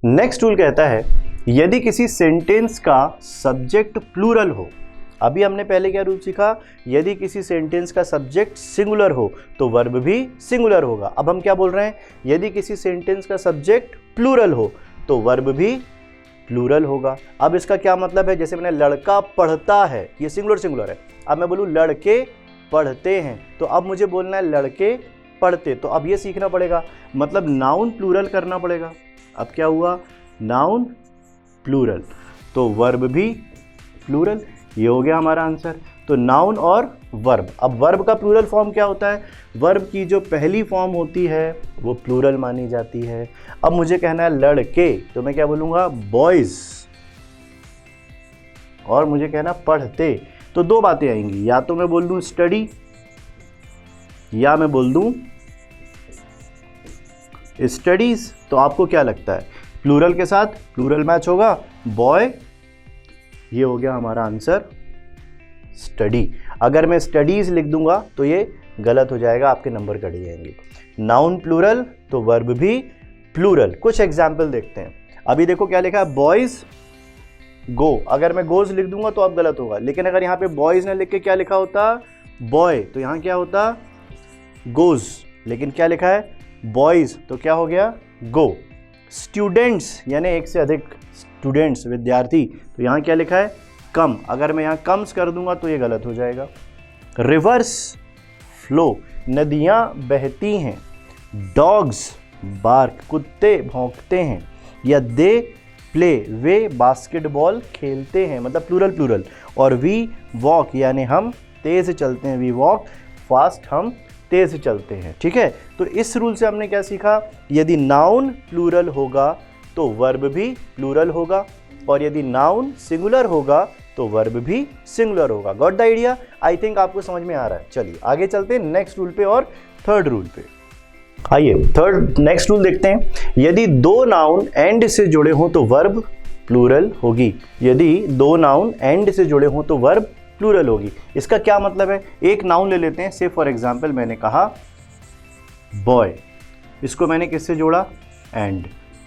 Next rule कहता है यदि किसी सेंटेंस का सब्जेक्ट प्लूरल हो, अभी हमने पहले क्या रूल सीखा, यदि किसी सेंटेंस का सब्जेक्ट सिंगुलर हो तो वर्ब भी सिंगुलर होगा। अब हम क्या बोल रहे हैं, यदि किसी सेंटेंस का सब्जेक्ट प्लूरल हो तो वर्ब भी प्लूरल होगा। अब इसका क्या मतलब है, जैसे मैंने लड़का पढ़ता है, ये सिंगुलर है। अब मैं बोलूँ लड़के पढ़ते हैं, तो अब मुझे बोलना है लड़के पढ़ते, तो अब ये सीखना पड़ेगा, मतलब नाउन प्लूरल करना पड़ेगा। अब क्या हुआ, नाउन प्लूरल तो वर्ब भी प्लूरल, ये हो गया हमारा आंसर। तो नाउन और वर्ब, अब वर्ब का प्लूरल फॉर्म क्या होता है, वर्ब की जो पहली फॉर्म होती है वो प्लूरल मानी जाती है। अब मुझे कहना है लड़के, तो मैं क्या बोलूँगा, बॉयज़, और मुझे कहना पढ़ते, तो दो बातें आएंगी, या तो मैं बोल दूँ स्टडी या मैं बोल दूँ स्टडीज़। तो आपको क्या लगता है, प्लूरल के साथ प्लूरल मैच होगा, बॉय, ये हो गया हमारा आंसर स्टडी। अगर मैं स्टडीज़ लिख दूंगा तो ये गलत हो जाएगा, आपके नंबर कट जाएंगे। नाउन प्लूरल तो वर्ब भी प्लूरल। कुछ एग्जाम्पल देखते हैं। अभी देखो क्या लिखा है, बॉयज़ गो, अगर मैं गोज लिख दूंगा तो अब गलत होगा, लेकिन अगर यहाँ पे बॉयज़ ने लिख के क्या लिखा होता बॉय, तो यहाँ क्या होता गोज, लेकिन क्या लिखा है बॉयज़, तो क्या हो गया गो। स्टूडेंट्स यानी एक से अधिक स्टूडेंट्स, विद्यार्थी, तो यहाँ क्या लिखा है कम, अगर मैं यहाँ कम्स कर दूंगा तो ये गलत हो जाएगा। रिवर्स फ्लो, नदियाँ बहती हैं। डॉग्स बार्क, कुत्ते भौंकते हैं। या दे प्ले, वे बास्केटबॉल खेलते हैं, मतलब प्लूरल। और वी वॉक यानी हम तेज़ चलते हैं, वी वॉक फास्ट, हम तेज़ चलते हैं। ठीक है, तो इस रूल से हमने क्या सीखा, यदि नाउन प्लूरल होगा तो वर्ब भी प्लूरल होगा, और यदि नाउन सिंगुलर होगा तो वर्ब भी सिंगुलर होगा। Got the idea? I think आपको समझ में आ रहा है। चलिए आगे चलते हैं नेक्स्ट रूल पे और थर्ड रूल पे। आइए थर्ड नेक्स्ट रूल देखते हैं। यदि दो नाउन एंड से जुड़े हों तो वर्ब प्लूरल होगी। यदि दो नाउन एंड से जुड़े हों तो वर्ब प्लूरल होगी। इसका क्या मतलब है, एक नाउन ले लेते हैं, से फॉर एग्जाम्पल मैंने कहा बॉय, इसको मैंने किससे जोड़ा एंड,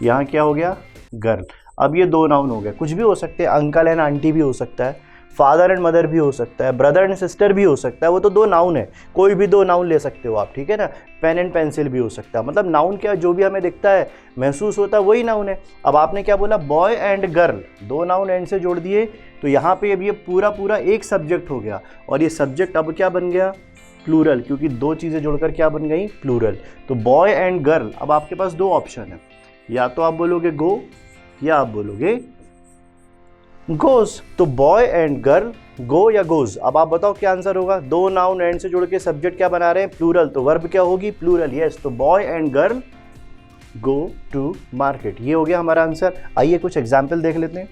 यहाँ क्या हो गया गर्ल। अब ये दो नाउन हो गए, कुछ भी हो सकते हैं, अंकल एंड आंटी भी हो सकता है, फादर एंड मदर भी हो सकता है, ब्रदर एंड सिस्टर भी हो सकता है, वो तो दो नाउन है, कोई भी दो नाउन ले सकते हो आप, ठीक है ना। पेन एंड पेंसिल भी हो सकता है, मतलब नाउन क्या, जो भी हमें दिखता है महसूस होता है वही नाउन है। अब आपने क्या बोला, बॉय एंड गर्ल, दो नाउन एंड से जोड़ दिए, तो यहाँ पे अब ये पूरा एक सब्जेक्ट हो गया, और ये सब्जेक्ट अब क्या बन गया प्लूरल, क्योंकि दो चीज़ें जोड़कर क्या बन गई प्लूरल। तो बॉय एंड गर्ल, अब आपके पास दो ऑप्शन है, या तो आप बोलोगे गो या आप बोलोगे गोज। तो बॉय एंड गर्ल, गो या गोज। अब आप बताओ क्या आंसर होगा, दो नाउन एंड से जुड़ के सब्जेक्ट क्या बना रहे हैं प्लूरल, तो वर्ब क्या होगी प्लूरल। यस, तो boy and girl go to market, ये हो गया हमारा आंसर। आइए कुछ एग्जाम्पल देख लेते हैं।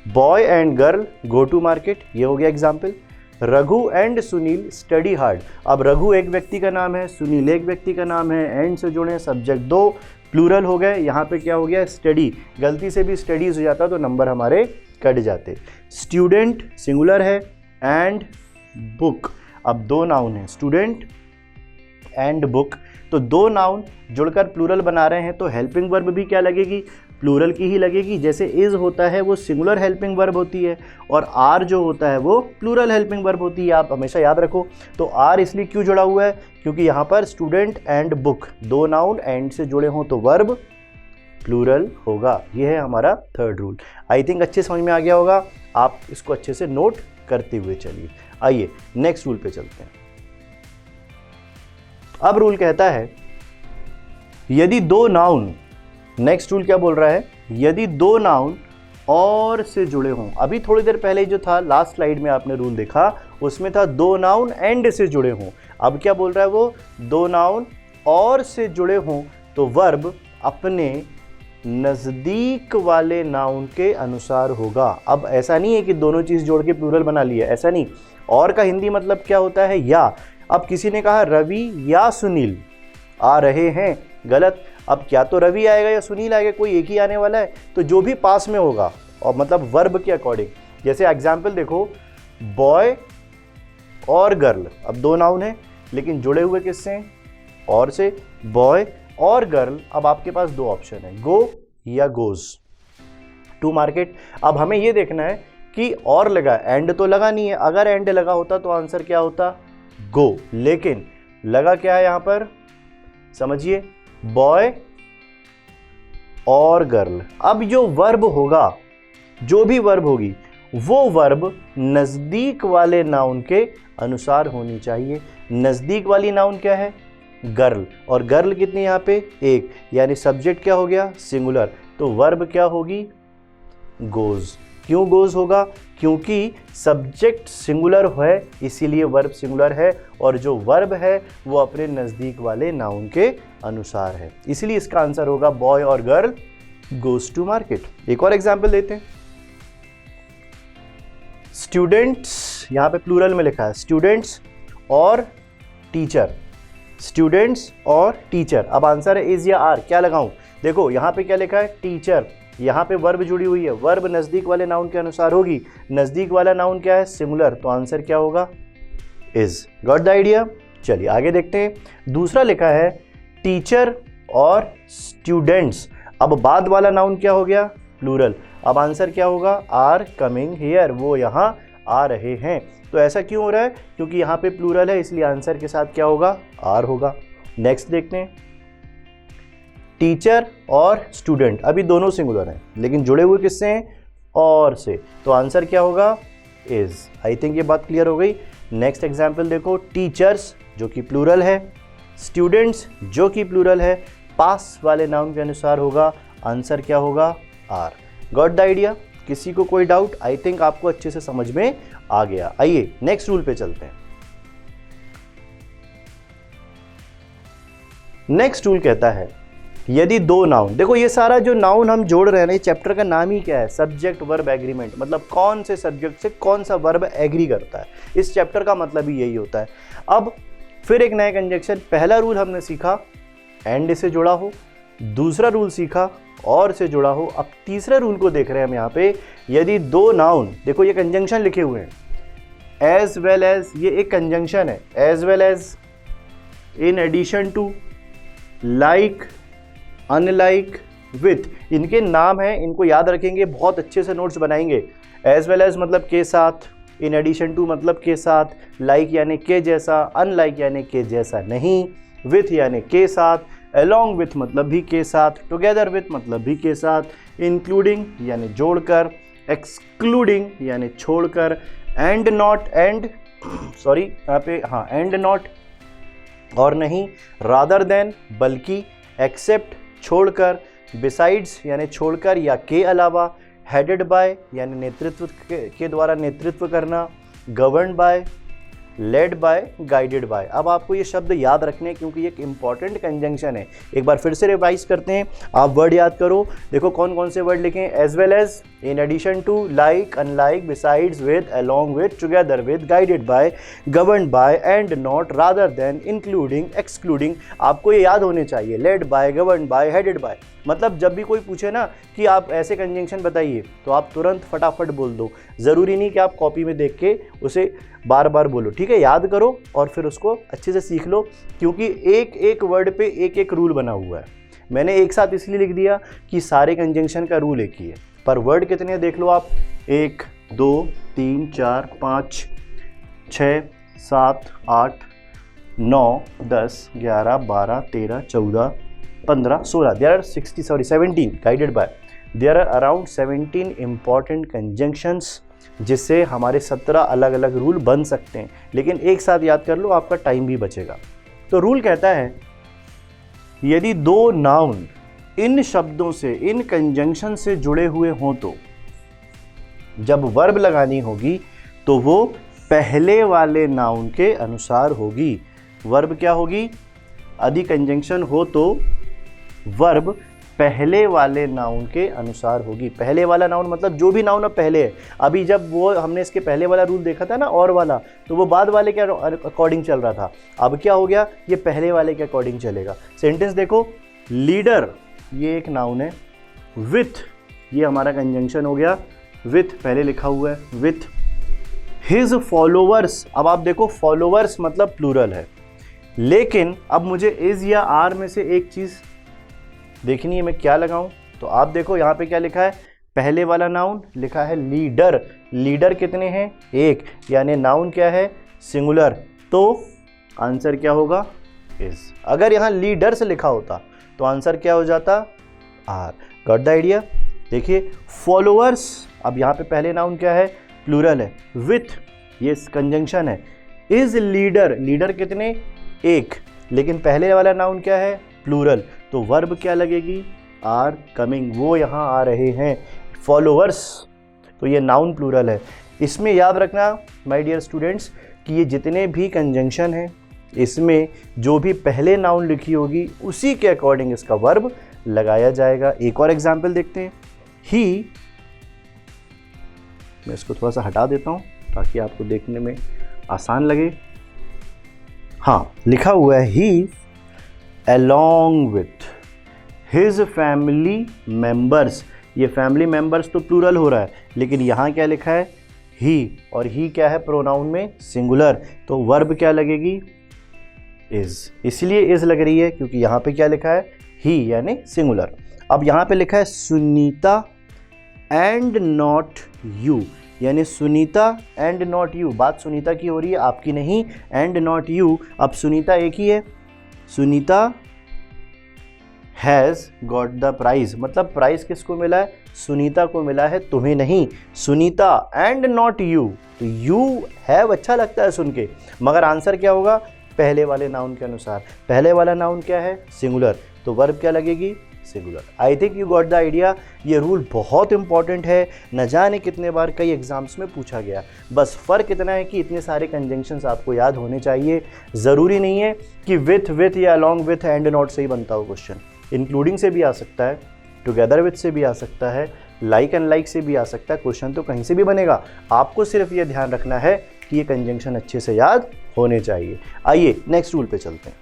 Boy and girl go to market, ये हो गया example. Raghu and Sunil study hard. अब रघु एक व्यक्ति का नाम है, सुनील एक व्यक्ति का नाम है, एंड से जुड़े सब्जेक्ट दो, प्लूरल हो गए। यहाँ पे क्या हो गया स्टडी, गलती से भी स्टडीज हो जाता तो नंबर हमारे कट जाते। स्टूडेंट सिंगुलर है, एंड बुक, अब दो नाउन है, स्टूडेंट एंड बुक, तो दो नाउन जुड़कर प्लूरल बना रहे हैं, तो हेल्पिंग वर्ब भी क्या लगेगी प्लूरल की ही लगेगी। जैसे इज होता है वो सिंगुलर हेल्पिंग वर्ब होती है, और आर जो होता है वो प्लूरल हेल्पिंग वर्ब होती है, आप हमेशा याद रखो। तो आर इसलिए क्यों जुड़ा हुआ है, क्योंकि यहाँ पर स्टूडेंट एंड बुक, दो नाउन एंड से जुड़े हों तो वर्ब प्लूरल होगा। ये है हमारा थर्ड रूल। आई थिंक अच्छे समझ में आ गया होगा, आप इसको अच्छे से नोट करते हुए चलिए। आइए नेक्स्ट रूल पे चलते हैं। अब रूल कहता है यदि दो नाउन, नेक्स्ट रूल क्या बोल रहा है, यदि दो नाउन और से जुड़े हों। अभी थोड़ी देर पहले जो था लास्ट स्लाइड में आपने रूल देखा, उसमें था दो नाउन एंड से जुड़े हों। अब क्या बोल रहा है वो, दो नाउन और से जुड़े हों तो वर्ब अपने नज़दीक वाले नाउन के अनुसार होगा। अब ऐसा नहीं है कि दोनों चीज़ जोड़ के प्लूरल बना लिया, ऐसा नहीं। और का हिंदी मतलब क्या होता है या। अब किसी ने कहा रवि या सुनील आ रहे हैं, गलत। अब क्या तो रवि आएगा या सुनील आएगा, कोई एक ही आने वाला है, तो जो भी पास में होगा, और मतलब वर्ब के अकॉर्डिंग। जैसे एग्जाम्पल देखो, बॉय और गर्ल, अब दो नाउन है लेकिन जुड़े हुए किससे और से, बॉय और गर्ल, अब आपके पास दो ऑप्शन है, गो या गोज टू मार्केट। अब हमें ये देखना है कि और लगा, एंड तो लगा नहीं है, अगर एंड लगा होता तो आंसर क्या होता, गो, लेकिन लगा क्या है यहां पर, समझिए, बॉय और गर्ल। अब जो वर्ब होगा, जो भी वर्ब होगी, वो वर्ब नजदीक वाले नाउन के अनुसार होनी चाहिए। नजदीक वाली नाउन क्या है, गर्ल, और गर्ल कितनी यहाँ पे, एक, यानी सब्जेक्ट क्या हो गया, सिंगुलर, तो वर्ब क्या होगी, गोज। क्यों गोज होगा, क्योंकि सब्जेक्ट सिंगुलर है इसीलिए वर्ब सिंगुलर है, और जो वर्ब है वो अपने नज़दीक वाले नाउन के अनुसार है, इसलिए इसका आंसर होगा बॉय और गर्ल गोज टू मार्केट। एक और एग्जाम्पल देते हैं, स्टूडेंट्स, यहाँ पे प्लूरल में लिखा है, स्टूडेंट्स और टीचर, स्टूडेंट्स और टीचर। अब आंसर है इज या आर, क्या लगाऊं, देखो यहाँ पे क्या लिखा है, टीचर, यहाँ पे वर्ब जुड़ी हुई है, वर्ब नज़दीक वाले नाउन के अनुसार होगी, नज़दीक वाला नाउन क्या है, सिंगुलर, तो आंसर क्या होगा, इज। Got the idea. चलिए आगे देखते हैं, दूसरा लिखा है टीचर और स्टूडेंट्स। अब बाद वाला नाउन क्या हो गया, प्लूरल, अब आंसर क्या होगा, आर कमिंग हियर, वो यहाँ आ रहे हैं। तो ऐसा क्यों हो रहा है, क्योंकि यहाँ पे प्लूरल है, इसलिए आंसर के साथ क्या होगा, आर होगा। नेक्स्ट देखते हैं, टीचर और स्टूडेंट, अभी दोनों सिंगुलर हैं लेकिन जुड़े हुए किससे हैं, और से, तो आंसर क्या होगा, इज। आई थिंक ये बात क्लियर हो गई। नेक्स्ट एग्जाम्पल देखो, टीचर्स जो कि प्लूरल है, स्टूडेंट्स जो कि प्लूरल है, पास वाले नाउन के अनुसार होगा, आंसर क्या होगा, आर। Got the idea. किसी को कोई डाउट, आई थिंक आपको अच्छे से समझ में आ गया। आइए नेक्स्ट रूल पे चलते हैं। नेक्स्ट रूल कहता है, यदि दो नाउन, देखो ये सारा जो नाउन हम जोड़ रहे हैं ना, ये चैप्टर का नाम ही क्या है, सब्जेक्ट वर्ब एग्रीमेंट, मतलब कौन से सब्जेक्ट से कौन सा वर्ब एग्री करता है, इस चैप्टर का मतलब ही यही होता है। अब फिर एक नया कंजक्शन, पहला रूल हमने सीखा एंड से जुड़ा हो, दूसरा रूल सीखा और से जुड़ा हो, अब तीसरे रूल को देख रहे हैं हम यहाँ पे, यदि दो नाउन, देखो ये कंजंक्शन लिखे हुए हैं, एज वेल एज, ये एक कंजंक्शन है, as well as, in addition to, like, unlike, with, इनके नाम हैं, इनको याद रखेंगे, बहुत अच्छे से नोट्स बनाएंगे। एज वेल एज मतलब के साथ, इन एडिशन टू मतलब के साथ, लाइक यानी के जैसा, अनलाइक यानी के जैसा नहीं, विथ यानी के साथ, along with मतलब भी के साथ, together with मतलब भी के साथ, including यानी जोड़कर, excluding यानी छोड़कर, and not and सॉरी यहाँ पे हाँ and not और नहीं, rather than बल्कि, except छोड़कर, besides यानी छोड़कर या के अलावा, headed by यानी नेतृत्व के द्वारा नेतृत्व करना, governed by, led by, guided by. अब आपको ये शब्द याद रखने क्योंकि ये एक इंपॉर्टेंट कंजंक्शन है। एक बार फिर से रिवाइज करते हैं, आप वर्ड याद करो, देखो कौन कौन से वर्ड लिखें, as well as, in addition to, like, unlike, besides with, along with, together with, guided by, governed by, and not, rather than, including, excluding, आपको ये याद होने चाहिए, led by, governed by, headed by. मतलब जब भी कोई पूछे ना कि आप ऐसे कंजंक्शन बताइए तो आप तुरंत फटाफट बोल दो, ज़रूरी नहीं कि आप कॉपी में देख के उसे बार बार बोलो, ठीक है, याद करो और फिर उसको अच्छे से सीख लो, क्योंकि एक एक वर्ड पे एक एक रूल बना हुआ है। मैंने एक साथ इसलिए लिख दिया कि सारे कंजंक्शन का रूल एक ही है, पर वर्ड कितने देख लो आप, 1 2 3 4 5 6 7 8 9 10 11 12 13 14 15 16, there are 17 guided by, there are around 17 important conjunctions, जिससे हमारे 17 अलग अलग रूल बन सकते हैं, लेकिन एक साथ याद कर लो, आपका टाइम भी बचेगा। तो रूल कहता है, यदि दो नाउन इन शब्दों से, इन कंजंक्शन से जुड़े हुए हों तो जब वर्ब लगानी होगी तो वो पहले वाले नाउन के अनुसार होगी। वर्ब क्या होगी, यदि कंजंक्शन हो तो वर्ब पहले वाले नाउन के अनुसार होगी। पहले वाला नाउन मतलब जो भी नाउन अब पहले है, अभी जब वो हमने इसके पहले वाला रूल देखा था ना, और वाला, तो वो बाद वाले के अकॉर्डिंग चल रहा था, अब क्या हो गया, ये पहले वाले के अकॉर्डिंग चलेगा। सेंटेंस देखो, लीडर ये एक नाउन है, विथ ये हमारा कंजंक्शन हो गया, विथ पहले लिखा हुआ है, विथ हिज फॉलोवर्स, अब आप देखो फॉलोवर्स मतलब प्लूरल है, लेकिन अब मुझे इज या आर में से एक चीज़ देखनी है मैं क्या लगाऊं। तो आप देखो यहाँ पे क्या लिखा है, पहले वाला नाउन लिखा है लीडर। लीडर कितने हैं, एक, यानी नाउन क्या है, सिंगुलर। तो आंसर क्या होगा, इज। अगर यहाँ लीडर्स लिखा होता तो आंसर क्या हो जाता, आर। Got the idea. देखिए फॉलोअर्स, अब यहाँ पे पहले नाउन क्या है, प्लूरल है, विथ ये कंजंक्शन है, इज लीडर, लीडर कितने, एक, लेकिन पहले वाला नाउन क्या है, प्लूरल, तो वर्ब क्या लगेगी, आर कमिंग, वो यहाँ आ रहे हैं, फॉलोअर्स, तो ये नाउन प्लूरल है। इसमें याद रखना माय डियर स्टूडेंट्स कि ये जितने भी कंजंक्शन हैं इसमें जो भी पहले नाउन लिखी होगी उसी के अकॉर्डिंग इसका वर्ब लगाया जाएगा। एक और एग्जाम्पल देखते हैं, ही, मैं इसको थोड़ा सा हटा देता हूँ ताकि आपको देखने में आसान लगे। हाँ, लिखा हुआ है ही along with his family members। ये फैमिली मेंबर्स तो प्लूरल हो रहा है, लेकिन यहाँ क्या लिखा है, ही, और ही क्या है प्रोनाउन में, सिंगुलर, तो वर्ब क्या लगेगी, इज। इसलिए इज लग रही है क्योंकि यहाँ पे क्या लिखा है, ही यानी सिंगुलर। अब यहाँ पे लिखा है सुनीता एंड नॉट यू, यानी सुनीता एंड नॉट यू, बात सुनीता की हो रही है, आपकी नहीं, एंड नॉट यू। अब सुनीता एक ही है, Sunita has got the prize, मतलब प्राइज किसको मिला है, सुनीता को मिला है, तुम्हें नहीं। सुनीता एंड नॉट यू, तो यू हैव अच्छा लगता है सुन के, मगर आंसर क्या होगा, पहले वाले नाउन के अनुसार। पहले वाला नाउन क्या है, सिंगुलर, तो वर्ब क्या लगेगी, singular. I think you got the idea. ये रूल बहुत इंपॉर्टेंट है, न जाने कितने बार कई एग्जाम्स में पूछा गया। बस फ़र्क इतना है कि इतने सारे कंजंक्शंस आपको याद होने चाहिए। ज़रूरी नहीं है कि विथ या अलॉन्ग विथ एंड नॉट से ही बनता हो क्वेश्चन, इंक्लूडिंग से भी आ सकता है, टुगेदर विथ से भी आ सकता है, लाइक एंड लाइक से भी आ सकता है, क्वेश्चन तो कहीं से भी बनेगा। आपको सिर्फ ये ध्यान रखना है कि ये कंजंक्शन अच्छे से याद होने चाहिए। आइए नेक्स्ट रूल पे चलते हैं।